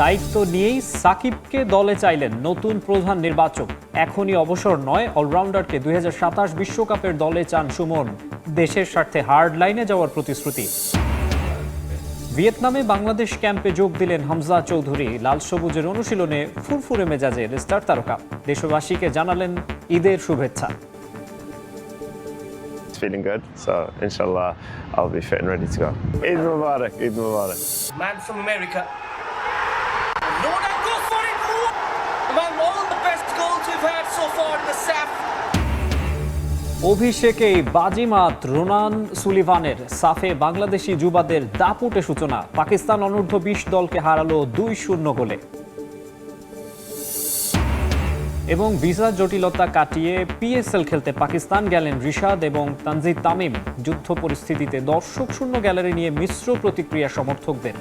দায়িত্ব নিয়েই সাকিবকে দলে চাইলেন নতুন প্রধান নির্বাচক। এখনই অবসর নয়, অলরাউন্ডারকে 2027 বিশ্বকাপের দলে চান সুমন। দেশের স্বার্থে হার্ড লাইনে যাওয়ার প্রতিশ্রুতি। ভিয়েতনামে বাংলাদেশ ক্যাম্পে যোগ দিলেন হামজা চৌধুরী। লাল সবুজের অনুশীলনে ফুরফুরে মেজাজে স্টার তারকা। দেশবাসীকে জানালেন ঈদের শুভেচ্ছা। Feeling good, so inshallah I'll be fit and ready to go. Eid Mubarak, Eid Mubarak. Man from America. No, that goes for it. Man, all the best goals we've had so far in the SAF. অভিষেকেই বাজিমাত Ronan সুলিভানের। সাফে Bangladeshi যুবাদের দাপুটে সূচনা। পাকিস্তান অনূর্ধ্ব 20 দলকে হারালো 2-0 গোলে। এবং visa জটিলতা কাটিয়ে PSL খেলতে পাকিস্তান গেলেন রিশাদ এবং তানজিদ তামিম। যুদ্ধ পরিস্থিতিতে দর্শক শূন্য গ্যালারি নিয়ে মিশ্র প্রতিক্রিয়া সমর্থকদের।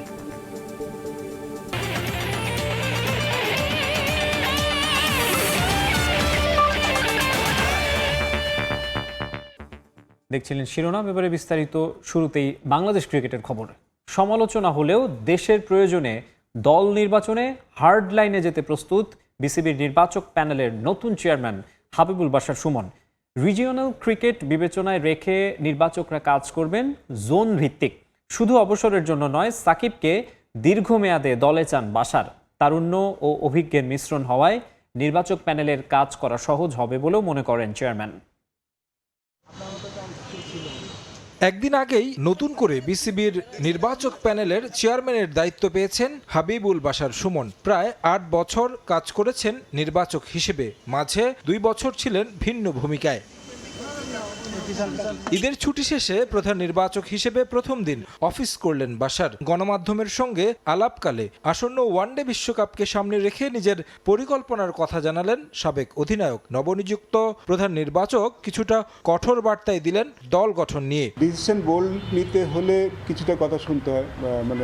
দেখছিলেন শিরোনাম, এবারে বিস্তারিত। শুরুতেই বাংলাদেশ ক্রিকেটের খবর। সমালোচনা হলেও দেশের প্রয়োজনে দল নির্বাচনে হার্ড লাইনে যেতে প্রস্তুত বিসিবির নির্বাচক প্যানেলের নতুন chairman Habibul Bashar Suman. Regional cricket বিবেচনায় রেখে নির্বাচকরা কাজ করবেন জোন ভিত্তিক। শুধু অবসরের জন্য নয়, সাকিবকে দীর্ঘমেয়াদে দলে চান বাশার। তারুণ্য ও অভিজ্ঞের মিশ্রণ হওয়ায় নির্বাচক প্যানেলের কাজ করা সহজ হবে বলেও মনে করেন চেয়ারম্যান। একদিন আগেই নতুন করে বিসিবির নির্বাচক প্যানেলের চেয়ারম্যানের দায়িত্ব পেয়েছেন হাবিবুল বাশার সুমন। প্রায় 8 বছর কাজ করেছেন নির্বাচক হিসেবে, মাঝে 2 বছর ছিলেন ভিন্ন ভূমিকায়। ঈদের ছুটি শেষে প্রধান নির্বাচক হিসেবে প্রথম দিন অফিস করলেন বাশার। গণমাধ্যমের সঙ্গে আলাপকালে আসন্ন ওয়ানডে বিশ্বকাপকে সামনে রেখে নিজের পরিকল্পনার কথা জানালেন সাবেক অধিনায়ক। নবনিযুক্ত প্রধান নির্বাচক কিছুটা কঠোর বার্তায় দিলেন দল গঠন নিয়ে। ডিসিশন বোল্ড নিতে হলে কিছুটা কথা শুনতে হয়,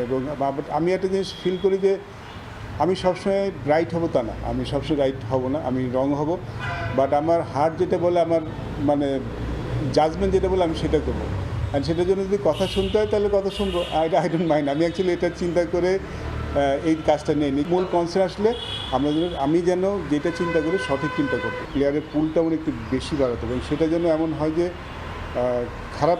এবং আমি একটা জিনিস ফিল করি যে আমি সবসময় রাইট হব তা না, আমি সবসময় রাইট হব না, আমি রং হব। বাট আমার হার্ট যেটা বলে, আমার জাজমেন্ট যেটা বলে, আমি সেটা করবো। আর সেটার জন্য যদি কথা শুনতে হয় তাহলে কথা শুনবো। I don't mind. আমি অ্যাকচুয়ালি এটা চিন্তা করে এই কাজটা নিয়ে নিই। মূল কনসার্ন আসলে আমি যেন যেটা চিন্তা করি সঠিক চিন্তা করবো। প্লেয়ারের পুলটা মানে একটু বেশি বাড়াতে, এবং সেটা যেন এমন হয় যে খারাপ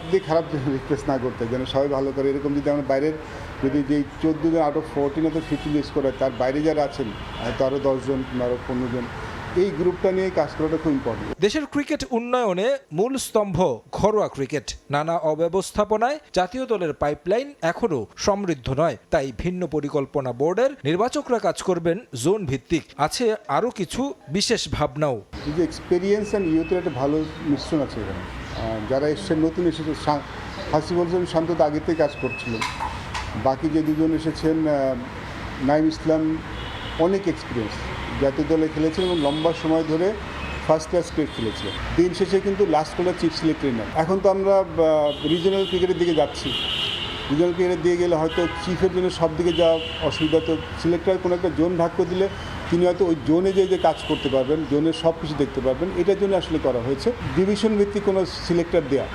রিকোয়েস্ট না করতে, যেন সবাই ভালো করে। এরকম যদি আমরা বাইরের যদি 14 জন আউট অফ 14 অথবা 15 লিস্ট করে, তার বাইরে যারা আছেন হয়তো আরও 10 জন আরও 15 জন, এই গ্রুপটা নিয়ে কাজ করাটা খুব ইম্পর্টেন্ট। দেশের ক্রিকেট উন্নয়নে মূল স্তম্ভ ঘরোয়া ক্রিকেট। নানা অব্যবস্থাপনায় জাতীয় দলের পাইপলাইন এখনও সমৃদ্ধ নয়। তাই ভিন্ন পরিকল্পনা বোর্ডের নির্বাচকরা কাজ করবেন জোন ভিত্তিক। আছে আরও কিছু বিশেষ ভাবনাও। এই যে এক্সপেরিয়েন্স অ্যান্ড ইউথের একটা ভালো মিশ্রণ আছে এখানে। যারা এসছেন, নতুন এসেছে, হাসিব হোসেন শান্ত তো আগে থেকে কাজ করছিলেন। বাকি যে দুজন এসেছেন, নাইম ইসলাম, অনেক এক্সপিরিয়েন্স, জাতীয় দলে খেলেছেন এবং লম্বা সময় ধরে ফার্স্ট ক্লাস ক্রিকেট খেলেছিলেন। দিন শেষে কিন্তু লাস্ট বলার চিফ সিলেক্টর নেন। এখন তো আমরা রিজনাল ক্রিকেটের দিকে যাচ্ছি। রিজনাল ক্রিকেটের দিকে গেলে হয়তো চিফের জন্য সব দিকে যাওয়া অসুবিধা। তো সিলেক্টর কোনো একটা জোন ভাগ করে দিলে তিনি হয়তো ওই জোনে যে কাজ করতে পারবেন, জোনের সব কিছু দেখতে পারবেন। এটার জন্য আসলে করা হয়েছে ডিভিশন ভিত্তিক কোনো সিলেক্টর দেয়া,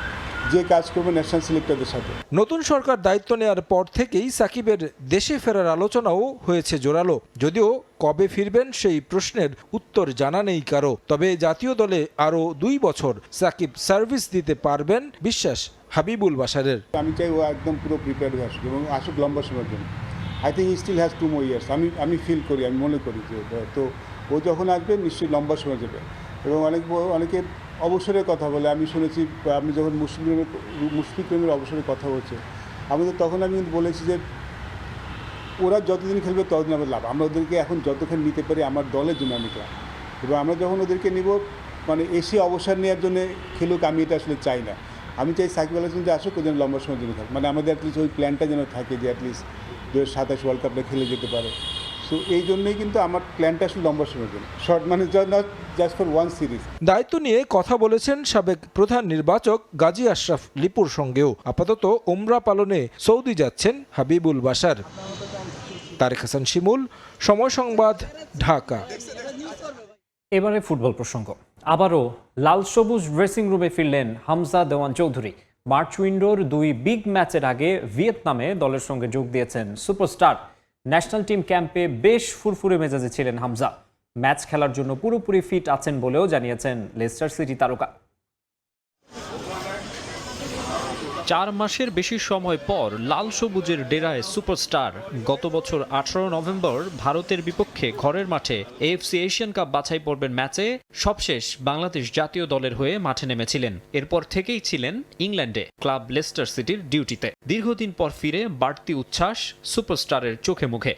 যে কাজ করবে ন্যাশনাল সিলেক্টরদের সাথে। নতুন সরকার দায়িত্ব নেওয়ার পর থেকেই সাকিবের দেশে ফেরার আলোচনাও হয়েছে জোরালো। যদিও কবে ফিরবেন সেই প্রশ্নের উত্তর জানা নেই কারো। তবে জাতীয় দলে আরও 2 বছর সাকিব সার্ভিস দিতে পারবেন বিশ্বাস হাবিবুল বাশারের। আমি চাই ও একদম পুরো প্রিপেয়ার হয়ে আসুক এবং আসুক লম্বা সময়ের জন্য। I think he still has 2 more years। আমি ফিল করি, আমি মনে করি যে তো ও যখন আসবে নিশ্চয়ই লম্বা সময় যাবে। এবং অনেকে অবসরের কথা বলে, আমি শুনেছি আপনি যখন মুশফিক রহিমের অবসরের কথা বলছে, আমি তো তখন আমি কিন্তু বলেছি যে ওরা যতদিন খেলবে ততদিন আমার লাভ। আমরা ওদেরকে এখন যতক্ষণ নিতে পারি আমার দলের জন্য আমি খেলাম, এবং আমরা যখন ওদেরকে নিব এসে অবসর নেওয়ার জন্য খেলুক, আমি এটা আসলে চাই না। আমি চাই সাকিব আল হাসান যে আসুক, ও যেন লম্বা সময়ের জন্য থাকে। আমাদের অ্যাটলিস্ট ওই প্ল্যানটা যেন থাকে যে অ্যাটলিস্ট 2027 ওয়ার্ল্ড কাপটা খেলে যেতে পারে। সো এই জন্যই কিন্তু আমার প্ল্যানটা আসলে লম্বা সময়ের জন্য, short not just for one series. দায়িত্ব নিয়ে কথা বলেছেন সাবেক প্রধান নির্বাচক গাজী আশরাফ লিপুর সঙ্গেও। আপাতত ওমরা পালনে সৌদি যাচ্ছেন হাবিবুল বাশার। তারেক হাসান শিমুল, সময় সংবাদ, ঢাকা। এবারে ফুটবল প্রসঙ্গ। আবারও লাল সবুজ ড্রেসিং রুমে ফিরলেন হামজা দেওয়ান চৌধুরী। মার্চ উইন্ডোর 2 বিগ ম্যাচের আগে ভিয়েতনামে দলের সঙ্গে যোগ দিয়েছেন সুপারস্টার। ন্যাশনাল টিম ক্যাম্পে বেশ ফুরফুরে মেজাজে ছিলেন হামজা। ম্যাচ খেলার জন্য পুরোপুরি ফিট আছেন বলেও জানিয়েছেন লেস্টার সিটি তারকা। 4 মাসের বেশি সময় পর লাল সবুজের ডেরায় সুপারস্টার। গত বছর 18 নভেম্বর ভারতের বিপক্ষে ঘরের মাঠে এএফসি এশিয়ান কাপ বাছাই পর্বের ম্যাচে সবশেষ বাংলাদেশ জাতীয় দলের হয়ে মাঠে নেমেছিলেন। এরপর থেকেই ছিলেন ইংল্যান্ডে ক্লাব লেস্টার সিটির ডিউটিতে। দীর্ঘদিন পর ফিরে বাড়তি উচ্ছ্বাস সুপারস্টারের চোখে মুখে।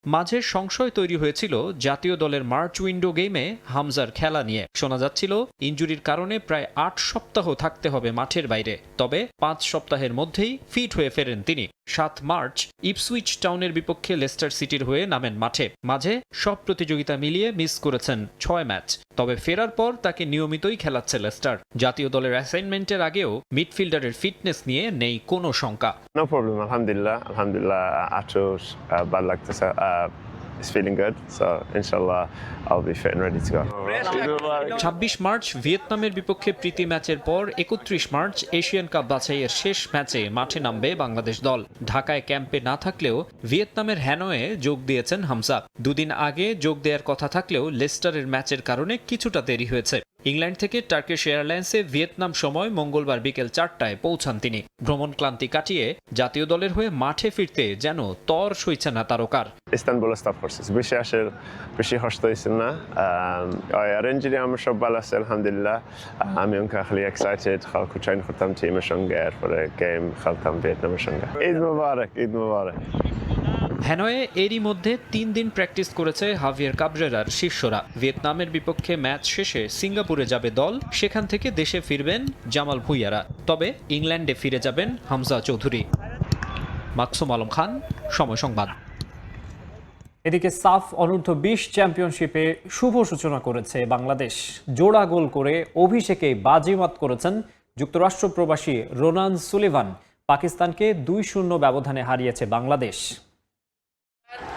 মাঝে সংশয় তৈরি হয়েছিল জাতীয় দলের মার্চ উইন্ডো গেমে হামজার খেলা নিয়ে। শোনা যাচ্ছিল ইনজুরির কারণে প্রায় 8 সপ্তাহ থাকতে হবে মাঠের বাইরে। তবে 5 সপ্তাহের মধ্যেই ফিট হয়ে ফেরেন তিনি। 7 মার্চ ইপসুইচ টাউনের বিপক্ষে লেস্টার সিটির হয়ে নামেন মাঠে। মাঝে সব প্রতিযোগিতা মিলিয়ে মিস করেছেন 6 ম্যাচ। তবে ফেরার পর তাকে নিয়মিতই খেলাচ্ছে লেস্টার। জাতীয় দলের অ্যাসাইনমেন্টের আগেও মিডফিল্ডারের ফিটনেস নিয়ে নেই কোনো শঙ্কা। No problem, alhamdulillah, আচুর ভালো লাগতেছে, it's feeling good, so inshallah I'll be fit and ready to go. 26 March ভিয়েতনামের বিপক্ষে প্রীতি ম্যাচের পর 31 মার্চ এশিয়ান কাপ বাছাইয়ের শেষ ম্যাচে মাঠে নামবে বাংলাদেশ দল। ঢাকায় ক্যাম্পে না থাকলেও ভিয়েতনামের হ্যানয়ে যোগ দিয়েছেন হামজা। দুদিন আগে যোগ দেওয়ার কথা থাকলেও লেস্টারের ম্যাচের কারণে কিছুটা দেরি হয়েছে। ইংল্যান্ড থেকে টার্কিশ এয়ারলাইন্সে ভিয়েতনাম সময় মঙ্গলবার বিকেল 4টায় পৌঁছান তিনি। ভ্রমণ ক্লান্তি কাটিয়ে জাতীয় দলের হয়ে মাঠে ফিরতে যেন তর সইছে না তারকার। ইস্তানবুল স্টাফ করছিস বেশি হস্ত হয়েছেন না, অ্যারেঞ্জে আমার সব ভালো আছে আলহামদুলিল্লাহ। আমি অঙ্কা খালি এক্সাইটেড, খালকু ট্রেন করতাম টিমের সঙ্গে, এরপরে গেম খেলতাম ভিয়েতনামের সঙ্গে। ঈদ মুবারক, ঈদ মুবারক। হ্যানয়ে এরই মধ্যে 3 দিন প্র্যাকটিস করেছে হাভিয়ার কাবরেরার শিষ্যরা। ভিয়েতনামের বিপক্ষে ম্যাচ শেষে সিঙ্গাপুরে যাবে দল, সেখান থেকে দেশে ফিরবেন জামাল ভুঁইয়ারা। তবে ইংল্যান্ডে ফিরে যাবেন হামজা চৌধুরী। মাকসুম আলম খান, সময় সংবাদ। এদিকে সাফ অনূর্ধ্ব 20 চ্যাম্পিয়নশিপে শুভ সূচনা করেছে বাংলাদেশ। জোড়া গোল করে অভিষেকে বাজিমাত করেছেন যুক্তরাষ্ট্র প্রবাসী রোনান সুলিভান। পাকিস্তানকে 2-0 ব্যবধানে হারিয়েছে Bangladesh.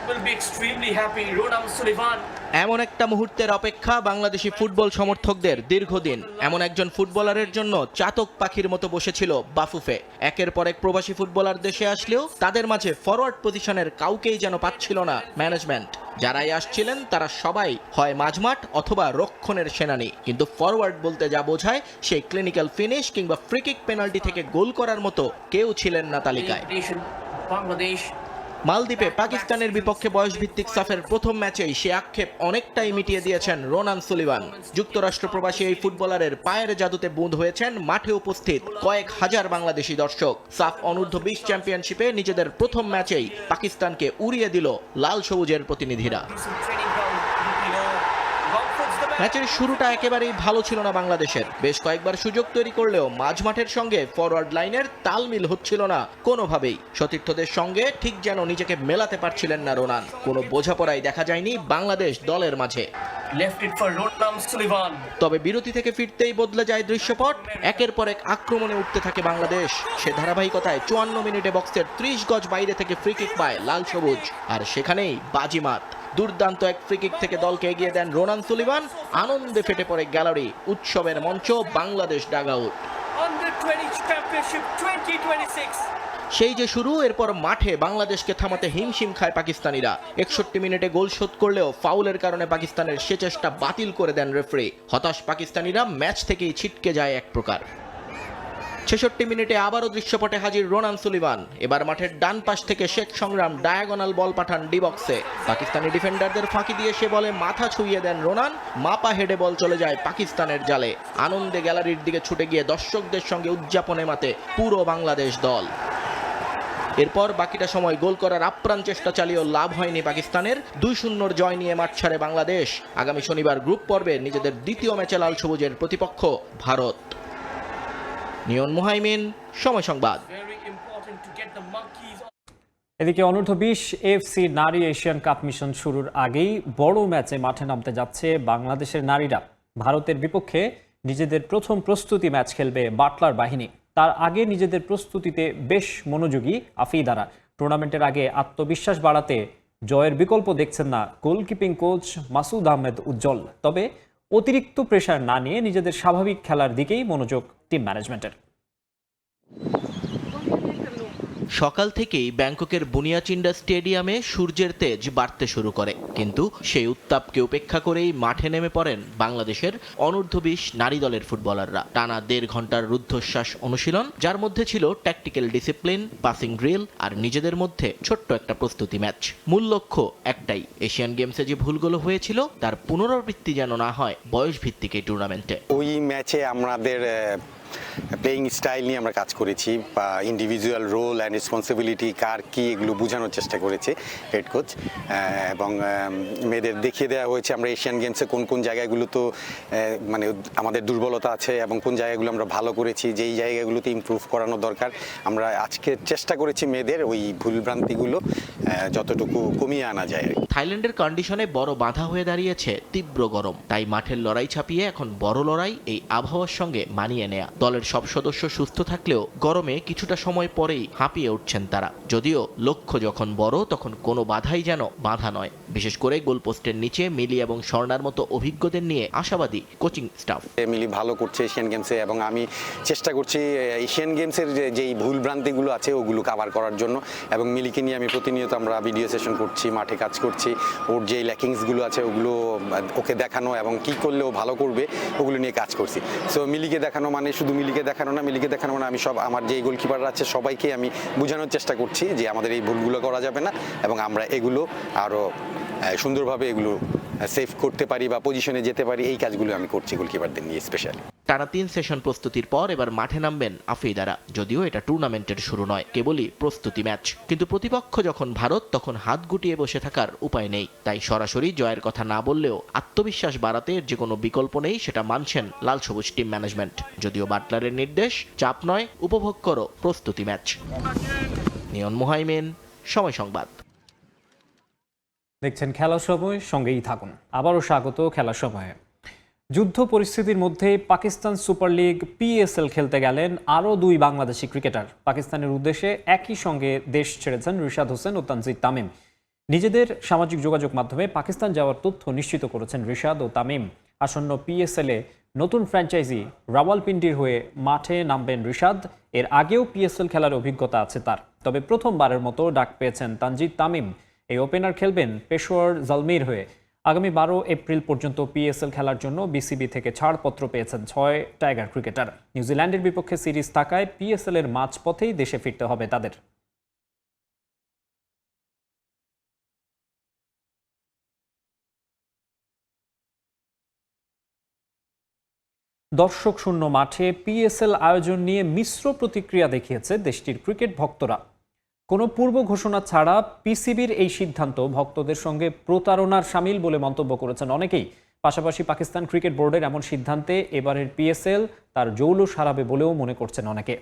Will be extremely happy. Ronan Sullivan. এমন একটা মুহূর্তের অপেক্ষা বাংলাদেশি ফুটবল সমর্থকদের দীর্ঘদিন। এমন একজন ফুটবলারের জন্য চাতক পাখির মতো বসেছিল বাফুফে। একের পর এক প্রবাসী ফুটবলার দেশে আসলেও তাদের মাঝে ফরওয়ার্ড পজিশনের কাউকেই যেন পাচ্ছিল না ম্যানেজমেন্ট। যারাই আসছিলেন তারা সবাই হয় মাঝমাঠ অথবা রক্ষণের সেনানি, কিন্তু ফরওয়ার্ড বলতে যা বোঝায় সেই ক্লিনিক্যাল ফিনিশ কিংবা ফ্রিকিক পেনাল্টি থেকে গোল করার মতো কেউ ছিলেন না তালিকায়। Bangladesh. মালদ্বীপে পাকিস্তানের বিপক্ষে বয়সভিত্তিক সাফের প্রথম ম্যাচেই সে আক্ষেপ অনেকটাই মিটিয়ে দিয়েছেন রোনান সুলিভান। যুক্তরাষ্ট্র প্রবাসী এই ফুটবলারের পায়ের জাদুতে বুঁদ হয়েছেন মাঠে উপস্থিত কয়েক হাজার বাংলাদেশি দর্শক। সাফ অনূর্ধ্ব 20 চ্যাম্পিয়নশিপে নিজেদের প্রথম ম্যাচেই পাকিস্তানকে উড়িয়ে দিল লাল সবুজের প্রতিনিধিরা। ম্যাচের শুরুটা একেবারেই ভালো ছিল না বাংলাদেশের। বেশ কয়েকবার সুযোগ তৈরি করলেও মাঝমাঠের সঙ্গে ফরওয়ার্ড লাইনের তালমিল হচ্ছিল না কোনোভাবেই। সতীর্থদের সঙ্গে ঠিক যেন নিজেকে মেলাতে পারছিলেন না রোনান। কোনো বোঝাপড়াই দেখা যায়নি বাংলাদেশ দলের মাঝে। Left it for Ronan Sullivan. তবে বিরতি থেকে ফিরতেই বদলে যায় দৃশ্যপট। একের পর এক আক্রমণে উঠতে থাকে বাংলাদেশ। সে ধারাবাহিকতায় 54 মিনিটে বক্সের 30 গজ বাইরে থেকে ফ্রি কিক পায় লাল সবুজ, আর সেখানেই বাজিমাত। দুর্দান্ত এক ফ্রি কিক থেকে দলকে এগিয়ে দেন রোনান সুলিভান। আনন্দে ফেটে পড়ে গ্যালারি। উৎসবের মঞ্চ বাংলাদেশ ডাগআউট। Under 20 Championship 2026. সেই যে শুরু, এরপর মাঠে বাংলাদেশকে থামাতে হিমশিম খায় পাকিস্তানিরা। 61 মিনিটে গোল শোধ করলেও ফাউলের কারণে পাকিস্তানের সে চেষ্টা বাতিল করে দেন রেফারি। হতাশ পাকিস্তানিরা ম্যাচ থেকেই ছিটকে যায় এক প্রকার। 66 মিনিটে আবারও দৃশ্যপটে হাজির রোনান সুলিভান। এবার মাঠের ডান পাশ থেকে শেখ সংগ্রাম ডায়াগোনাল বল পাঠান ডি বক্সে। পাকিস্তানি ডিফেন্ডারদের ফাঁকি দিয়ে সে বলে মাথা ছুঁইয়ে দেন রোনান। মাপা হেডে বল চলে যায় পাকিস্তানের জালে। আনন্দে গ্যালারির দিকে ছুটে গিয়ে দর্শকদের সঙ্গে উদযাপনে মাতে পুরো বাংলাদেশ দল। এরপর বাকিটা সময় গোল করার আপ্রাণ চেষ্টা চালিয়েও লাভ হয়নি পাকিস্তানের। 2-0 জয় নিয়ে মাঠ ছাড়ে বাংলাদেশ। আগামী শনিবার গ্রুপ পর্বে নিজেদের দ্বিতীয় ম্যাচে লাল সবুজের প্রতিপক্ষ ভারত। নিয়ন মুহাইমিন, সময় সংবাদ। Very important to get the monkeys. এদিকে অনূর্ধ্ব 20 এএফসি নারী এশিয়ান কাপ মিশন শুরুর আগেই বড় ম্যাচে মাঠে নামতে যাচ্ছে বাংলাদেশের নারীরা। ভারতের বিপক্ষে নিজেদের প্রথম প্রস্তুতি ম্যাচ খেলবে বাটলার বাহিনী। তার আগে নিজেদের প্রস্তুতিতে বেশ মনোযোগী আফিদারা। টুর্নামেন্টের আগে আত্মবিশ্বাস বাড়াতে জয়ের বিকল্প দেখছেন না গোলকিপিং কোচ মাসুদ আহমেদ উজ্জ্বল। তবে অতিরিক্ত প্রেসার না নিয়ে নিজেদের স্বাভাবিক খেলার দিকেই মনোযোগ টিম ম্যানেজমেন্টের। সকাল থেকেই ব্যাংককের বুনিয়াচিন্ডা স্টেডিয়ামে সূর্যের তেজ বাড়তে শুরু করে, কিন্তু সেই উত্তাপকে উপেক্ষা করেই মাঠে নেমে পড়েন বাংলাদেশের অনূর্ধ্ব-20 নারী দলের ফুটবলাররা। টানা 1.5 ঘন্টার রুদ্ধশ্বাস অনুশীলন, যার মধ্যে ছিল ট্যাকটিক্যাল ডিসিপ্লিন, পাসিং ড্রিল আর নিজেদের মধ্যে ছোট্ট একটা প্রস্তুতি ম্যাচ। মূল লক্ষ্য একটাই, এশিয়ান গেমসে যে ভুলগুলো হয়েছিল তার পুনরাবৃত্তি যেন না হয় বয়সভিত্তিক এই টুর্নামেন্টে। ওই ম্যাচে আমাদের প্লেয়িং স্টাইল নিয়ে আমরা কাজ করেছি, বা ইন্ডিভিজুয়াল রোল অ্যান্ড রেসপন্সিবিলিটি কার কী, এগুলো বোঝানোর চেষ্টা করেছে হেড কোচ। এবং মেয়েদের দেখিয়ে দেওয়া হয়েছে আমরা এশিয়ান গেমসে কোন কোন জায়গাগুলো তো মানে আমাদের দুর্বলতা আছে এবং কোন জায়গাগুলো আমরা ভালো করেছি, যেই জায়গাগুলোতে ইমপ্রুভ করানো দরকার। আমরা আজকে চেষ্টা করেছি মেয়েদের ওই ভুলভ্রান্তিগুলো যতটুকু কমিয়ে আনা যায়। থাইল্যান্ডের কন্ডিশনে বড় বাধা হয়ে দাঁড়িয়েছে তীব্র গরম, তাই মাঠের লড়াই ছাপিয়ে এখন বড় লড়াই এই আবহাওয়ার সঙ্গে মানিয়ে নেয়া। দলের সব সদস্য সুস্থ থাকলেও গরমে কিছুটা সময় পরেই হাঁপিয়ে উঠছেন তারা। যদিও লক্ষ্য যখন বড়, তখন কোনো বাধাই যেন বাধা নয়। বিশেষ করে গোলপোস্টের নিচে মিলি এবং স্বর্ণার মতো অভিজ্ঞদের নিয়ে আশাবাদী কোচিং স্টাফ। মিলি ভালো করছে এশিয়ান গেমসে, এবং আমি চেষ্টা করছি এশিয়ান গেমসের যেই ভুল ভ্রান্তিগুলো আছে ওগুলো কাভার করার জন্য। এবং মিলিকে নিয়ে আমি প্রতিনিয়ত আমরা ভিডিও সেশন করছি, মাঠে কাজ করছি, ওর যেই ল্যাকিংসগুলো আছে ওগুলো ওকে দেখানো এবং কি করলে ও ভালো করবে ওগুলো নিয়ে কাজ করছি। সো মিলিকে দেখানো মানে শুধু মিলিকে দেখানো না, মিলিকে দেখানো মানে আমি সব আমার যেই গোলকিপাররা আছে সবাইকে আমি বোঝানোর চেষ্টা করছি যে আমাদের এই ভুলগুলো করা যাবে না এবং আমরা এগুলো আরও সুন্দরভাবে এগুলো সেভ করতে পারি বা পজিশনে যেতে পারি। এই কাজগুলো আমি করছি গোলকিপারদের নিয়ে স্পেশালি। টানা 3 সেশন প্রস্তুতির পর এবার মাঠে নামবেন আফ্রিদারা। যদিও এটা টুর্নামেন্টের শুরু নয়, কেবলই প্রস্তুতি ম্যাচ। কিন্তু প্রতিপক্ষ যখন ভারত, তখন হাত গুটিয়ে বসে থাকার উপায় নেই। তাই সরাসরি জয়ের কথা না বললেও আত্মবিশ্বাস বাড়াতে যে কোনো বিকল্প নেই, সেটা মানছেন লাল সবুজ টিম ম্যানেজমেন্ট। যদিও বাটলারের নির্দেশ, চাপ নয়, উপভোগ করো প্রস্তুতি ম্যাচ। নিয়ন মুহাইমিন, সময় সংবাদ। দেখছেন খেলার সময়, সঙ্গেই থাকুন। আবারও স্বাগত খেলার সময়ে। যুদ্ধ পরিস্থিতির মধ্যে পাকিস্তান সুপার লিগ PSL খেলতে গেলেন আরও 2 বাংলাদেশি ক্রিকেটার। পাকিস্তানের উদ্দেশ্যে একই সঙ্গে দেশ ছেড়েছেন রিশাদ হোসেন ও তানজিদ তামিম। নিজেদের সামাজিক যোগাযোগ মাধ্যমে পাকিস্তান যাওয়ার তথ্য নিশ্চিত করেছেন রিশাদ ও তামিম। আসন্ন PSL-এ নতুন ফ্র্যাঞ্চাইজি রাওয়ালপিন্ডির হয়ে মাঠে নামবেন রিশাদ। এর আগেও PSL খেলার অভিজ্ঞতা আছে তার, তবে প্রথমবারের মতো ডাক পেয়েছেন তানজিদ তামিম। এই ওপেনার খেলবেন পেশোয়ার জালমির হয়ে। আগামী 12 এপ্রিল পর্যন্ত PSL খেলার জন্য BCB থেকে ছাড়পত্র পেয়েছেন 6 টাইগার ক্রিকেটার। নিউজিল্যান্ডের বিপক্ষে সিরিজ থাকায় PSL-এর মাঝপথেই দেশে ফিরতে হবে তাদের। দর্শক শূন্য মাঠে PSL আয়োজন নিয়ে মিশ্র প্রতিক্রিয়া দেখিয়েছে দেশটির ক্রিকেট ভক্তরা। কোনো পূর্ব ঘোষণা ছাড়া PCBর এই সিদ্ধান্ত ভক্তদের সঙ্গে প্রতারণার শামিল বলে মন্তব্য করেছেন অনেকেই। পাশাপাশি পাকিস্তান ক্রিকেট বোর্ডের এমন সিদ্ধান্তে এবারের PSL তার জৌলুস হারাবে বলেও মনে করছেন অনেকে।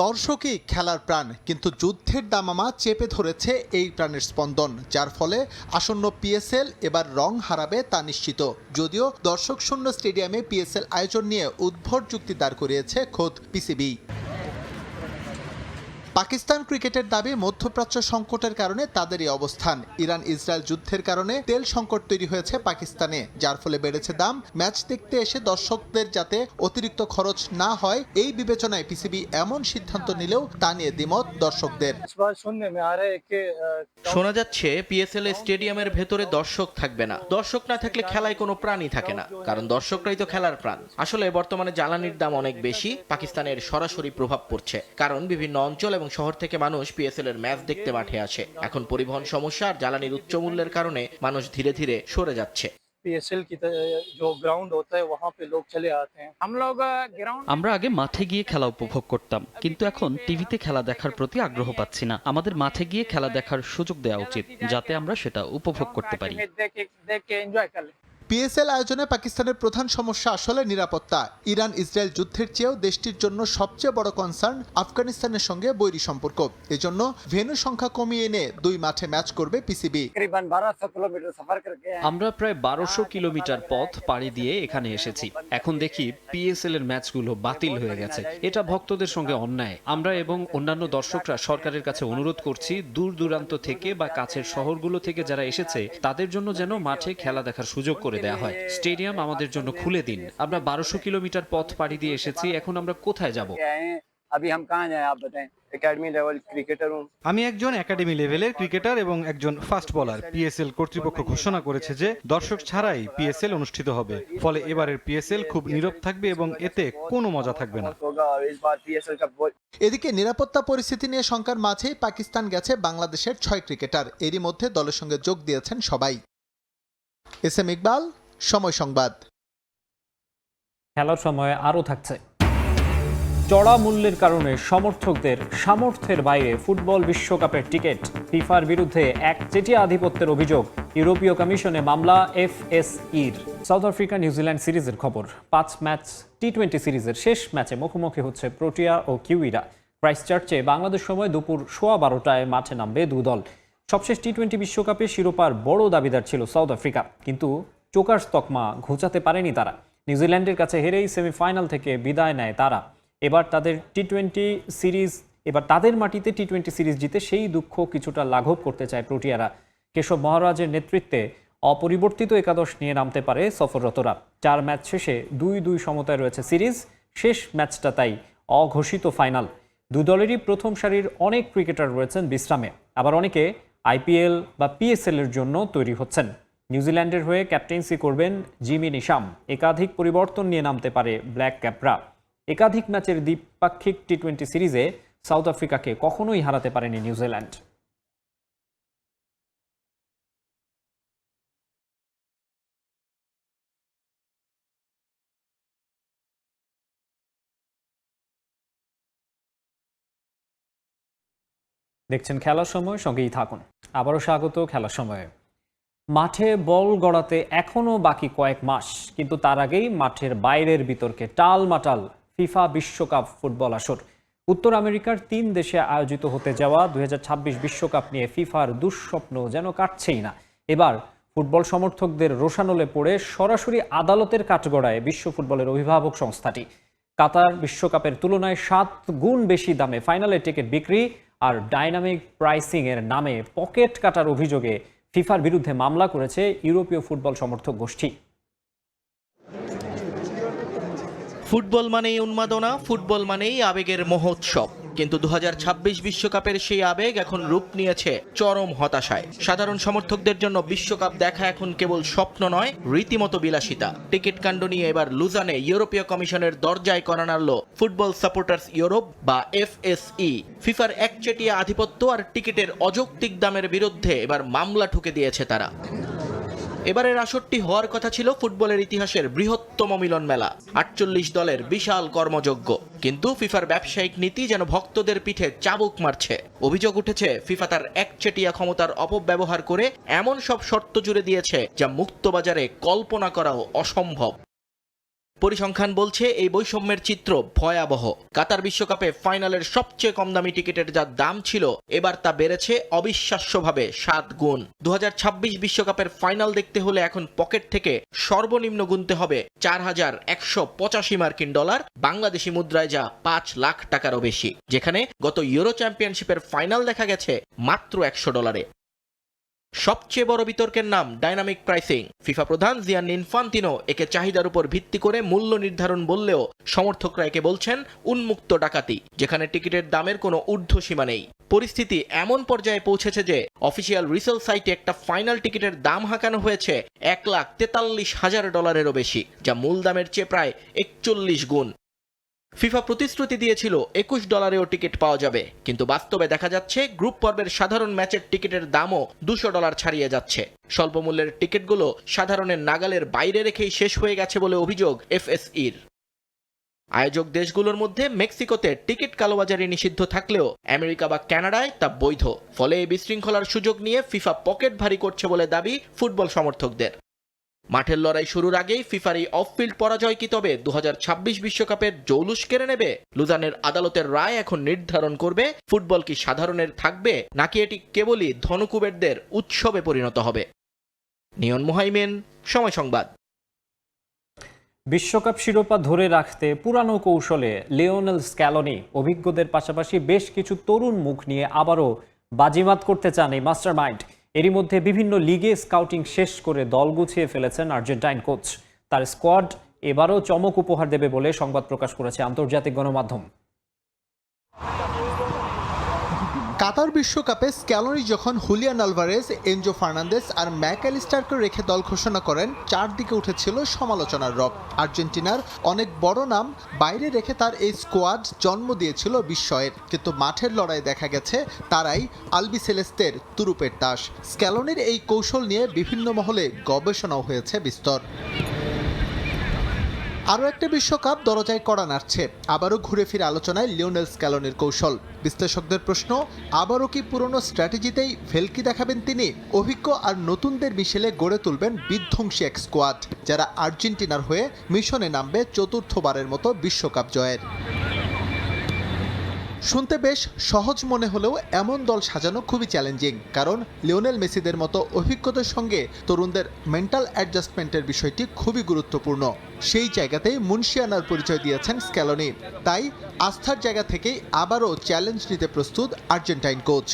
দর্শকই খেলার প্রাণ, কিন্তু যুদ্ধের দামামা চেপে ধরেছে এই প্রাণের স্পন্দন, যার ফলে আসন্ন PSL এবার রং হারাবে তা নিশ্চিত। যদিও দর্শক শূন্য স্টেডিয়ামে PSL আয়োজন নিয়ে উদ্ভট যুক্তি দাঁড় করিয়েছে খোদ PCB। পাকিস্তান ক্রিকেটের দাবি মধ্যপ্রাচ্য সংকটের কারণে তাদের এই অবস্থান। ইরান ইসরায়েল যুদ্ধের কারণে তেল সংকট তৈরি হয়েছে পাকিস্তানে, যার ফলে বেড়েছে দাম। ম্যাচ দেখতে এসে দর্শকদের যাতে অতিরিক্ত খরচ না হয়, এই বিবেচনায় PCB এমন সিদ্ধান্ত নিলেও তা নিয়ে দ্বিমত দর্শকদের। শোনা যাচ্ছে PSL স্টেডিয়ামের ভেতরে দর্শক থাকবে না। দর্শক না থাকলে খেলায় কোনো প্রাণই থাকে না, কারণ দর্শকরাই তো খেলার প্রাণ। আসলে বর্তমানে জ্বালানির দাম অনেক বেশি, পাকিস্তানের সরাসরি প্রভাব পড়ছে, কারণ বিভিন্ন অঞ্চল এবং শহর থেকে মানুষ PSL এর ম্যাচ দেখতে মাঠে আসে। এখন পরিবহন সমস্যা আর জ্বালানির উচ্চ মূল্যের কারণে মানুষ ধীরে ধীরে সরে যাচ্ছে। PSL की जो ग्राउंड होता है वहाँ पे लोग चले आते हैं। हम लोग ग्राउंड আমরা আগে মাঠে গিয়ে খেলা উপভোগ করতাম, কিন্তু এখন টিভিতে খেলা দেখার প্রতি আগ্রহ পাচ্ছি না। আমাদের মাঠে গিয়ে খেলা দেখার সুযোগ দেওয়া উচিত, যাতে আমরা সেটা উপভোগ করতে পারি। देख के एंजॉय कर ले। PSL আয়োজনে পাকিস্তানের প্রধান সমস্যা আসলে নিরাপত্তা। ইরান ইসরায়েল যুদ্ধের চেয়েও দেশটির জন্য সবচেয়ে বড় কনসার্ন আফগানিস্তানের সঙ্গে বৈরী সম্পর্ক। এজন্য ভেন্যু সংখ্যা কমিয়ে এনে 2 মাঠে ম্যাচ করবে PCB। আমরা প্রায় 1200 কিলোমিটার পথ পাড়ি দিয়ে এখানে এসেছি। এখন দেখি PSL এর ম্যাচগুলো বাতিল হয়ে গেছে। এটা ভক্তদের সঙ্গে অন্যায়। আমরা এবং অন্যান্য দর্শকরা সরকারের কাছে অনুরোধ করছি, দূর দূরান্ত থেকে বা কাছের শহরগুলো থেকে যারা এসেছে তাদের জন্য যেন মাঠে খেলা দেখার সুযোগ করে করে দেওয়া হয়। স্টেডিয়াম আমাদের জন্য খুলে দিন। আমরা 1200 কিলোমিটার পথ পাড়ি দিয়ে এসেছি, এখন আমরা কোথায় যাব? अभी हम कहाँ जाएं आप बताएं। एकेडमी लेवल क्रिकेटर हूँ। আমি একজন একাডেমি লেভেলের ক্রিকেটার এবং একজন ফাস্ট বোলার। পিএসএল কর্তৃপক্ষ ঘোষণা করেছে যে দর্শক ছাড়াই পিএসএল অনুষ্ঠিত হবে, ফলে এবারের পিএসএল খুব নীরব থাকবে এবং এতে কোনো মজা থাকবে না। এদিকে নিরাপত্তা পরিস্থিতি নিয়ে শঙ্কার মাঝেই পাকিস্তান গেছে বাংলাদেশের 6 ক্রিকেটার। এরই মধ্যে দলের সঙ্গে যোগ দিয়েছেন সবাই। এস এম ইকবাল, সময় সংবাদ। খেলার সময় আরও থাকছে। চড়া মূল্যের কারণে সমর্থকদের সামর্থ্যের বাইরে ফুটবল বিশ্বকাপের টিকিট। ফিফার বিরুদ্ধে একচেটিয়া আধিপত্যের অভিযোগ। ইউরোপীয় কমিশনে মামলা এফএসইর। সাউথ আফ্রিকা নিউজিল্যান্ড সিরিজের খবর। 5 ম্যাচ টি20 সিরিজের শেষ ম্যাচে মুখোমুখি হচ্ছে প্রোটিয়া ও কিউইরা। ক্রাইস্টচার্চে বাংলাদেশ সময় দুপুর 12:15টায় মাঠে নামবে দু দল। সবশেষ টি20 বিশ্বকাপে শিরোপার বড় দাবিদার ছিল সাউথ আফ্রিকা, কিন্তু চোকার্স তকমা ঘোচাতে পারেনি তারা। নিউজিল্যান্ডের কাছে হেরেই সেমিফাইনাল থেকে বিদায় নেয় তারা। এবার তাদের মাটিতে টি20 সিরিজ জিতে সেই দুঃখ কিছুটা লাঘব করতে চায় প্রোটিয়ারা। কেশব মহারাজের নেতৃত্বে অপরিবর্তিত একাদশ নিয়ে নামতে পারে সফররতরা। 4 ম্যাচ শেষে 2-2 সমতায় রয়েছে সিরিজ। শেষ ম্যাচটা তাই অঘোষিত ফাইনাল। দু দলেরই প্রথম সারির অনেক ক্রিকেটার রয়েছেন বিশ্রামে, আবার অনেকে আইপিএল বা পিএসএল এর জন্য তৈরি হচ্ছেন। নিউজিল্যান্ডের হয়ে ক্যাপ্টেন্সি করবেন জিমি নিশাম। একাধিক পরিবর্তন নিয়ে নামতে পারে ব্ল্যাক ক্যাপরা। একাধিক ম্যাচের দ্বিপাক্ষিক টি20 সিরিজে সাউথ আফ্রিকাকে কখনোই হারাতে পারেনি নিউজিল্যান্ড। দেখছেন খেলার সময়, সঙ্গেই থাকুন। আবারও স্বাগত খেলার সময়ে। মাঠে বল গড়াতে এখনও বাকি কয়েক মাস, কিন্তু তার আগেই মাঠের বাইরের বিতর্কে টালমাটাল ফিফা বিশ্বকাপ ফুটবল আসর। উত্তর আমেরিকার 3 দেশে আয়োজিত হতে যাওয়া 2026 বিশ্বকাপ নিয়ে ফিফার দুঃস্বপ্ন যেন কাটছেই না। এবার ফুটবল সমর্থকদের রোষানলে পড়ে সরাসরি আদালতের কাঠগড়ায় বিশ্ব ফুটবলের অভিভাবক সংস্থাটি। কাতার বিশ্বকাপের তুলনায় 7 গুণ বেশি দামে ফাইনালের টিকিট বিক্রি আর ডাইনামিক প্রাইসিং এর নামে পকেট কাটার অভিযোগে ফিফার বিরুদ্ধে মামলা করেছে ইউরোপীয় ফুটবল সমর্থক গোষ্ঠী। ফুটবল মানেই উন্মাদনা, ফুটবল মানেই আবেগের মহোৎসব। কিন্তু 2026 বিশ্বকাপের সেই আবেগ এখন রূপ নিয়েছে চরম হতাশায়। সাধারণ সমর্থকদের জন্য বিশ্বকাপ দেখা এখন কেবল স্বপ্ন নয়, রীতিমতো বিলাসিতা। টিকিট কাণ্ড নিয়ে এবার লুজানে ইউরোপীয় কমিশনের দরজায় কড়া নাড়ল ফুটবল সাপোর্টার্স ইউরোপ বা এফএসই। ফিফার একচেটিয়া আধিপত্য আর টিকিটের অযৌক্তিক দামের বিরুদ্ধে এবার মামলা ঠুকে দিয়েছে তারা। এবারের আসরটি হওয়ার কথা ছিল ফুটবলের ইতিহাসের বৃহত্তম মিলন মেলা, 48 দলের বিশাল কর্মযজ্ঞ। কিন্তু ফিফার ব্যবসায়িক নীতি যেন ভক্তদের পিঠে চাবুক মারছে। অভিযোগ উঠেছে ফিফা তার একচেটিয়া ক্ষমতার অপব্যবহার করে এমন সব শর্ত জুড়ে দিয়েছে যা মুক্তবাজারে কল্পনা করাও অসম্ভব। পরিসংখ্যান বলছে এই বৈষম্যের চিত্র ভয়াবহ। কাতার বিশ্বকাপে ফাইনালের সবচেয়ে কম দামি টিকিটের যা দাম ছিল, এবার তা বেড়েছে অবিশ্বাস্যভাবে 7 গুণ। 2026 বিশ্বকাপের ফাইনাল দেখতে হলে এখন পকেট থেকে সর্বনিম্ন গুনতে হবে $4,185 মার্কিন, বাংলাদেশি মুদ্রায় যা 5 লাখ টাকারও বেশি, যেখানে গত ইউরো চ্যাম্পিয়নশিপের ফাইনাল দেখা গেছে মাত্র $100। সবচেয়ে বড় বিতর্কের নাম ডাইনামিক প্রাইসিং। ফিফা প্রধান জিয়ান্নি ইনফান্তিনো একে চাহিদার উপর ভিত্তি করে মূল্য নির্ধারণ বললেও সমর্থকরা একে বলছেন উন্মুক্ত ডাকাতি, যেখানে টিকিটের দামের কোনো ঊর্ধ্বসীমা নেই। পরিস্থিতি এমন পর্যায়ে পৌঁছেছে যে অফিসিয়াল রিসেল সাইটে একটা ফাইনাল টিকিটের দাম হাঁকানো হয়েছে $1,43,000-এরও বেশি, যা মূল দামের চেয়ে প্রায় 41 গুণ। ফিফা প্রতিশ্রুতি দিয়েছিল $21-এও টিকিট পাওয়া যাবে, কিন্তু বাস্তবে দেখা যাচ্ছে গ্রুপ পর্বের সাধারণ ম্যাচের টিকিটের দামও $200 ছাড়িয়ে যাচ্ছে। স্বল্প মূল্যের টিকিটগুলো সাধারণের নাগালের বাইরে রেখেই শেষ হয়ে গেছে বলে অভিযোগ এফএসইর। আয়োজক দেশগুলোর মধ্যে মেক্সিকোতে টিকিট কালোবাজারি নিষিদ্ধ থাকলেও আমেরিকা বা কানাডায় তা বৈধ। ফলে এই বিশৃঙ্খলার সুযোগ নিয়ে ফিফা পকেট ভারী করছে বলে দাবি ফুটবল সমর্থকদের। মাঠের লড়াই শুরুর আগেই ফিফার এই অফফিল্ড পরাজয় কি তবে 2026 বিশ্বকাপের জৌলুস কেড়ে নেবে? লুজানের আদালতের রায় এখন নির্ধারণ করবে ফুটবল কি সাধারণের থাকবে, নাকি এটি কেবলই ধনকুবেরদের উৎসবে পরিণত হবে। নিয়ন মুহাইমিন, সময় সংবাদ। বিশ্বকাপ শিরোপা ধরে রাখতে পুরানো কৌশলে লিওনেল স্ক্যালোনি অভিজ্ঞদের পাশাপাশি বেশ কিছু তরুণ মুখ নিয়ে আবারও বাজিমাত করতে চান এই মাস্টারমাইন্ড। এরই মধ্যে বিভিন্ন লিগে স্কাউটিং শেষ করে দল গুছিয়ে ফেলেছেন আর্জেন্টাইন কোচ। তার স্কোয়াড এবারও চমক উপহার দেবে বলে সংবাদ প্রকাশ করেছে আন্তর্জাতিক গণমাধ্যম। কাতার বিশ্বকাপে স্ক্যালোনি যখন হুলিয়ান আলভারেজ, এনজো ফার্নান্দেস আর ম্যাকঅ্যালিস্টারকে রেখে দল ঘোষণা করেন, চারদিকে উঠেছিল সমালোচনার রব। আর্জেন্টিনার অনেক বড় নাম বাইরে রেখে তার এই স্কোয়াড জন্ম দিয়েছিল বিস্ময়ের, কিন্তু মাঠের লড়াই দেখা গেছে তারাই আলবিসেলেস্তের তুরুপের তাস। স্ক্যালোনির এই কৌশল নিয়ে বিভিন্ন মহলে গবেষণাও হয়েছে বিস্তর। আরও একটা বিশ্বকাপ দরজায় কড়া নাড়ছে, আবারও ঘুরে ফিরে আলোচনায় লিওনেল স্ক্যালোনির কৌশল। বিশ্লেষকদের প্রশ্ন, আবারও কি পুরনো স্ট্র্যাটেজিতেই ভেলকি দেখাবেন তিনি? অভিজ্ঞ আর নতুনদের মিশেলে গড়ে তুলবেন বিধ্বংসী এক স্কোয়াড, যারা আর্জেন্টিনার হয়ে মিশনে নামবে চতুর্থবারের মতো বিশ্বকাপ জয়ের। শুনতে বেশ সহজ মনে হলেও এমন দল সাজানো খুবই চ্যালেঞ্জিং, কারণ লিওনেল মেসিদের মতো অভিজ্ঞতার সঙ্গে তরুণদের মেন্টাল অ্যাডজাস্টমেন্টের বিষয়টি খুবই গুরুত্বপূর্ণ। সেই জায়গাতেই মুনশিয়ানার পরিচয় দিয়েছেন স্ক্যালোনি। তাই আস্থার জায়গা থেকেই আবারও চ্যালেঞ্জ নিতে প্রস্তুত আর্জেন্টাইন কোচ।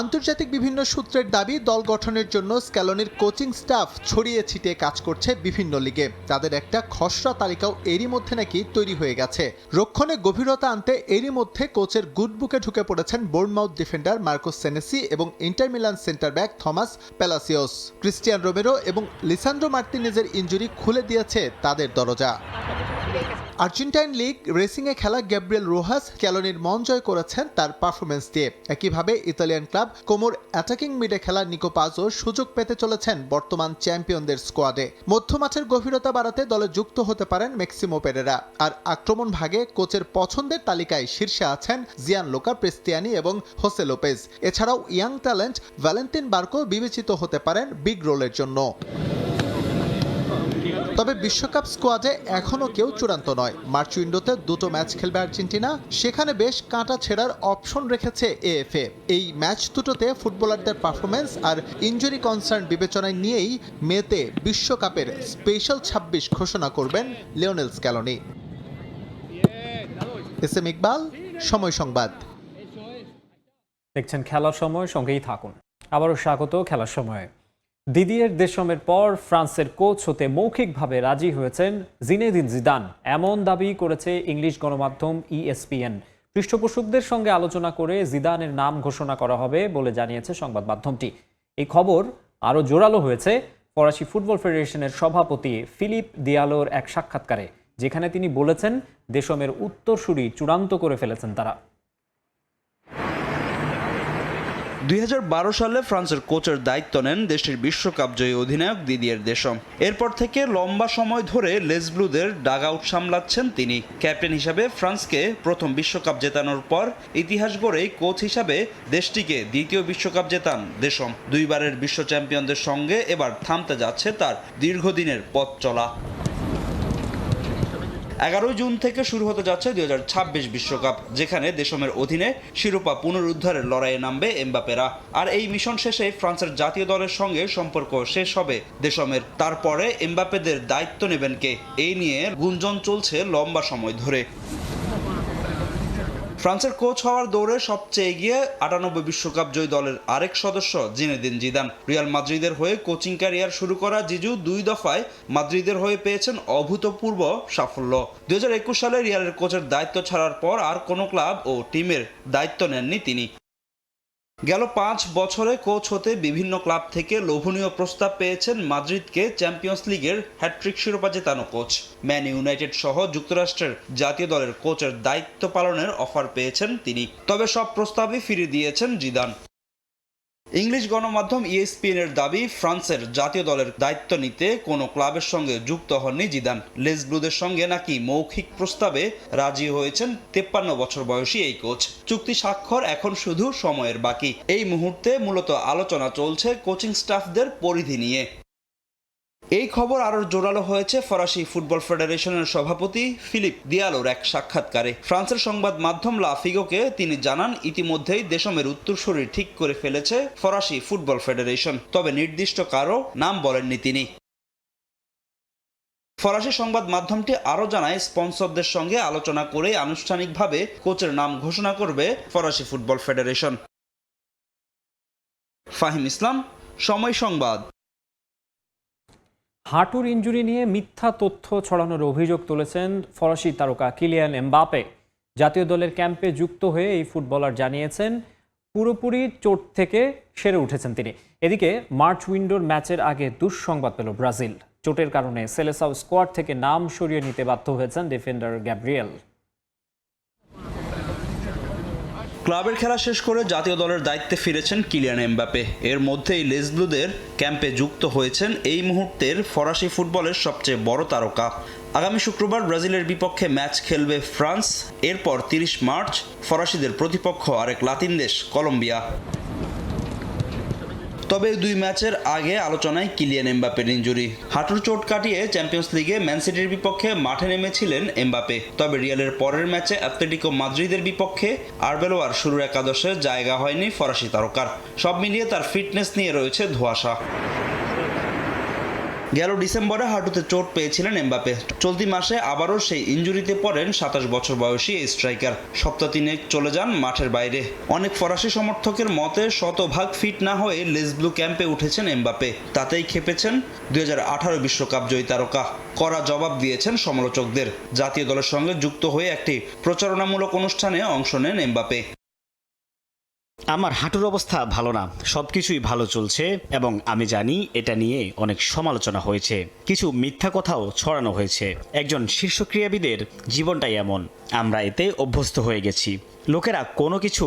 আন্তর্জাতিক বিভিন্ন সূত্রের দাবি, দল গঠনের জন্য স্ক্যালোনির কোচিং স্টাফ ছড়িয়ে ছিটিয়ে কাজ করছে বিভিন্ন লিগে। তাদের একটা খসড়া তালিকাও এরই মধ্যে নাকি তৈরি হয়ে গেছে। রক্ষণে গভীরতা আনতে এরই মধ্যে কোচের গুডবুকে ঢুকে পড়েছেন বোর্নমাউথ ডিফেন্ডার মার্কোস সেনেসি এবং Inter Milan centre back Tomas Palacios. Cristian Romero এবং লিসান্ড্রো মার্তিনেজের ইনজুরি খুলে দিয়েছে তাদের দরজা। আর্জেন্টাইন লিগ রেসিংয়ে খেলা গ্যাব্রিয়েল রোহাস স্ক্যালোনির মন জয় করেছেন তার পারফরমেন্স দিয়ে। একইভাবে ইতালিয়ান ক্লাব কোমোর অ্যাটাকিং মিডে খেলা নিকো পাজও সুযোগ পেতে চলেছেন বর্তমান চ্যাম্পিয়নদের স্কোয়াডে। মধ্যমাঠের গভীরতা বাড়াতে দলে যুক্ত হতে পারেন ম্যাক্সিমো পেরেরা। আর আক্রমণ ভাগে কোচের পছন্দের তালিকায় শীর্ষে আছেন জিয়ানলোকা প্রেস্তিয়ানি এবং হোসে লোপেজ। এছাড়াও ইয়াং ট্যালেন্ট ভ্যালেন্টিন বার্কো বিবেচিত হতে পারেন বিগ রোলের জন্য। তবে বিশ্বকাপ স্কোয়াডে এখনও কেউ চূড়ান্ত নয়। মার্চ উইন্ডোতে দুটো ম্যাচ খেলবে আর্জেন্টিনা, সেখানে বেশ কাঁটা ছেঁড়ার অপশন রেখেছে এএফএ। এই ম্যাচ দুটোতে ফুটবলারদের পারফরমেন্স আর ইনজুরি কনসার্ন বিবেচনায় নিয়েই মেতে বিশ্বকাপের স্পেশাল 26 ঘোষণা করবেন Lionel Scaloni. S M Iqbal, Somoy Sangbad. দেখছেন খেলার সময়, সঙ্গেই থাকুন। আবারও স্বাগত খেলার সময়ে। দিদিয়ের দেশমের পর ফ্রান্সের কোচ হতে মৌখিকভাবে রাজি হয়েছেন জিনেদিন জিদান, এমন দাবি করেছে ইংলিশ গণমাধ্যম ESPN। পৃষ্ঠপোষকদের সঙ্গে আলোচনা করে জিদানের নাম ঘোষণা করা হবে বলে জানিয়েছে সংবাদ মাধ্যমটি। এই খবর আরও জোরালো হয়েছে ফরাসি ফুটবল ফেডারেশনের সভাপতি ফিলিপ দিয়ালোর এক সাক্ষাৎকারে, যেখানে তিনি বলেছেন দেশমের উত্তরসূরি চূড়ান্ত করে ফেলেছেন তারা। 2012 সালে ফ্রান্সের কোচের দায়িত্ব নেন দেশটির বিশ্বকাপ জয়ী অধিনায়ক দিদিয়ের দেশম। এরপর থেকে লম্বা সময় ধরে লেজ ব্লুদের ডাগ আউট সামলাচ্ছেন তিনি। ক্যাপ্টেন হিসাবে ফ্রান্সকে প্রথম বিশ্বকাপ জেতানোর পর ইতিহাস গড়েই কোচ হিসাবে দেশটিকে দ্বিতীয় বিশ্বকাপ জেতান দেশম। দুইবারের বিশ্ব চ্যাম্পিয়নদের সঙ্গে এবার থামতে যাচ্ছে তার দীর্ঘদিনের পথ চলা। 11 জুন থেকে শুরু হতে যাচ্ছে 2026 বিশ্বকাপ, যেখানে দেশমের অধীনে শিরোপা পুনরুদ্ধারের লড়াইয়ে নামবে এমবাপেরা। আর এই মিশন শেষে ফ্রান্সের জাতীয় দলের সঙ্গে সম্পর্ক শেষ হবে দেশমের। তারপরে এমবাপেদের দায়িত্ব নেবেন কে, এই নিয়ে গুঞ্জন চলছে লম্বা সময় ধরে। ফ্রান্সের কোচ হওয়ার দৌড়ে সবচেয়ে এগিয়ে 98 বিশ্বকাপ জয়ী দলের আরেক সদস্য জিনেদিন জিদান। রিয়াল মাদ্রিদের হয়ে কোচিং ক্যারিয়ার শুরু করা জিজু 2 দফায় মাদ্রিদের হয়ে পেয়েছেন অভূতপূর্ব সাফল্য। 2021 সালে রিয়ালের কোচের দায়িত্ব ছাড়ার পর আর কোনো ক্লাব ও টিমের দায়িত্ব নেননি তিনি। গেল 5 বছরে কোচ হতে বিভিন্ন ক্লাব থেকে লোভনীয় প্রস্তাব পেয়েছেন মাদ্রিদকে চ্যাম্পিয়ন্স লিগের হ্যাটট্রিক শিরোপা জেতানো কোচ। ম্যান ইউনাইটেড সহ যুক্তরাষ্ট্রের জাতীয় দলের কোচের দায়িত্ব পালনের অফার পেয়েছেন তিনি, তবে সব প্রস্তাবই ফিরিয়ে দিয়েছেন জিদান। ইংলিশ গণমাধ্যম ESPN এর দাবি, ফ্রান্সের জাতীয় দলের দায়িত্ব নিতে কোনো ক্লাবের সঙ্গে যুক্ত হননি জিদান। লেজ ব্লুদের সঙ্গে নাকি মৌখিক প্রস্তাবে রাজি হয়েছেন 53 বছর বয়সী এই কোচ। চুক্তি স্বাক্ষর এখন শুধু সময়ের বাকি। এই মুহূর্তে মূলত আলোচনা চলছে কোচিং স্টাফদের পরিধি নিয়ে। এই খবর আরো জোরালো হয়েছে ফরাসি ফুটবল ফেডারেশনের সভাপতি ফিলিপ দিয়ালোর এক সাক্ষাৎকারে। ফ্রান্সের সংবাদ মাধ্যম লা ফিগোকে তিনি জানান, ইতিমধ্যেই দেশমের উত্তরসূরি ঠিক করে ফেলেছে ফরাসি ফুটবল ফেডারেশন, তবে নির্দিষ্ট কারো নাম বলেননি তিনি। ফরাসি সংবাদ মাধ্যমটি আরও জানায়, স্পন্সরদের সঙ্গে আলোচনা করে আনুষ্ঠানিকভাবে কোচের নাম ঘোষণা করবে ফরাসি ফুটবল ফেডারেশন। ফাহিম ইসলাম, সময় সংবাদ। হাঁটুর ইনজুরি নিয়ে মিথ্যা তথ্য ছড়ানোর অভিযোগ তুলেছেন ফরাসি তারকা কিলিয়ান এমবাপে। জাতীয় দলের ক্যাম্পে যুক্ত হয়ে এই ফুটবলার জানিয়েছেন পুরোপুরি চোট থেকে সেরে উঠেছেন তিনি। এদিকে মার্চ উইন্ডোর ম্যাচের আগে দুঃসংবাদ পেল ব্রাজিল। চোটের কারণে সেলেসাও স্কোয়াড থেকে নাম সরিয়ে নিতে বাধ্য হয়েছেন ডিফেন্ডার গ্যাব্রিয়েল। ক্লাবের খেলা শেষ করে জাতীয় দলের দায়িত্বে ফিরেছেন কিলিয়ান এমবাপে। এর মধ্যেই লেস ব্লুদের ক্যাম্পে যুক্ত হয়েছেন এই মুহূর্তের ফরাসি ফুটবলের সবচেয়ে বড় তারকা। আগামী শুক্রবার ব্রাজিলের বিপক্ষে ম্যাচ খেলবে ফ্রান্স। এরপর 30 মার্চ ফরাসিদের প্রতিপক্ষ আরেক লাতিন দেশ কলম্বিয়া। তবে এই 2 ম্যাচের আগে আলোচনায় কিলিয়ান এমবাপের ইনজুরি। হাঁটুর চোট কাটিয়ে চ্যাম্পিয়ন্স লিগে ম্যান সিটির বিপক্ষে মাঠে নেমেছিলেন এমবাপে। তবে রিয়ালের পরের ম্যাচে অ্যাটলেটিকো মাদ্রিদের বিপক্ষে আরবেলোয়ার শুরুর একাদশে জায়গা হয়নি ফরাসি তারকার। সব মিলিয়ে তার ফিটনেস নিয়ে রয়েছে ধোঁয়াশা। গেল ডিসেম্বরে হাঁটুতে চোট পেয়েছিলেন এমবাপে। চলতি মাসে আবারও সেই ইনজুরিতে পড়েন 27 বছর বয়সী এই স্ট্রাইকার। সপ্তাহ 3 চলে যান মাঠের বাইরে। অনেক ফরাসি সমর্থকের মতে শতভাগ ফিট না হয়ে লেস ব্লু ক্যাম্পে উঠেছেন এমবাপে। তাতেই খেপেছেন 2018 বিশ্বকাপ জয়ী তারকা। কড়া জবাব দিয়েছেন সমালোচকদের। জাতীয় দলের সঙ্গে যুক্ত হয়ে একটি প্রচারণামূলক অনুষ্ঠানে অংশ নেন এমবাপে। আমার হাঁটুর অবস্থা ভালো না, সবকিছুই ভালো চলছে এবং আমি জানি এটা নিয়ে অনেক সমালোচনা হয়েছে, কিছু মিথ্যা কথাও ছড়ানো হয়েছে। একজন শীর্ষ ক্রীড়াবিদের জীবনটাই এমন, আমরা এতে অভ্যস্ত হয়ে গেছি। লোকেরা কোনো কিছু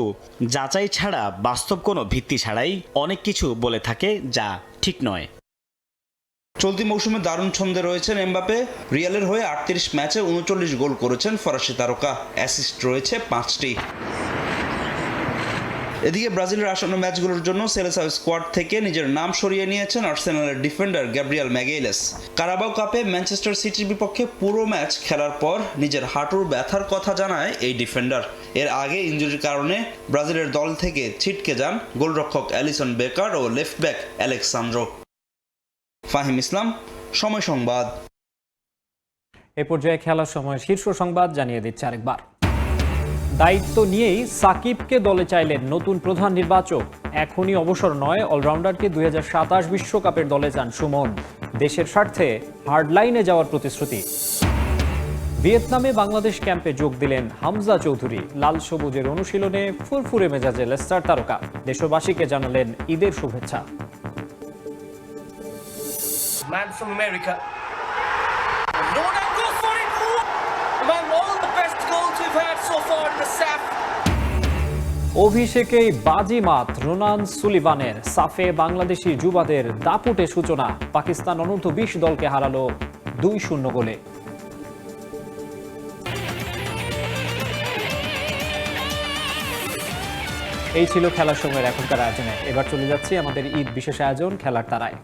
যাচাই ছাড়া, বাস্তব কোনো ভিত্তি ছাড়াই অনেক কিছু বলে থাকে যা ঠিক নয়। চলতি মৌসুমে দারুণ ছন্দে রয়েছেন এমবাপে। রিয়ালের হয়ে 38 ম্যাচে 39 গোল করেছেন ফরাসি তারকা। অ্যাসিস্ট রয়েছে 5টি। এদিকে ব্রাজিলের আসন্ন ম্যাচগুলোর জন্য সেলেসাও স্কোয়াড থেকে নিজের নাম সরিয়ে নিয়েছেন আর্সেনালের ডিফেন্ডার গ্যাব্রিয়েল ম্যাগেইলেস। কারাবাও কাপে ম্যানচেস্টার সিটির বিপক্ষে পুরো ম্যাচ খেলার পর নিজের হাঁটুর ব্যথার কথা জানায় এই ডিফেন্ডার। এর আগে ইনজুরির কারণে ব্রাজিলের দল থেকে ছিটকে যান গোলরক্ষক অ্যালিসন বেকার ও লেফট ব্যাক আলেক্সান্দ্রো। ফাহিম ইসলাম, সময় সংবাদ। এ পর্যায়ে খেলার সময় শীর্ষ সংবাদ জানিয়ে দিচ্ছে আরেকবার। দায়িত্ব নিয়েই সাকিবকে দলে চাইলেন নতুন প্রধান নির্বাচক। এখনই অবসর নয়, অলরাউন্ডারকে 2027 বিশ্বকাপের দলে যান সুমন। দেশের স্বার্থে হার্ডলাইনে যাওয়ার প্রতিশ্রুতি। ভিয়েতনামে বাংলাদেশ ক্যাম্পে যোগ দিলেন হামজা চৌধুরী। লাল সবুজের অনুশীলনে ফুরফুরে মেজাজে লেস্টার তারকা। দেশবাসীকে জানালেন ঈদের শুভেচ্ছা। Man from America. Ronaldo goes for it. Man, all the best goals we've had so far in the SAF. অভিষেকেই বাজিমাত রোনান সুলিভানের। সাফে বাংলাদেশি যুবাদের দাপুটে সূচনা। পাকিস্তান অনূর্ধ্ব 20 দলকে হারালো 2-0 গোলে। এই ছিল খেলার সময়ের এখনকার আয়োজনে। এবার চলে যাচ্ছি আমাদের ঈদ বিশেষ আয়োজন খেলার তারায়।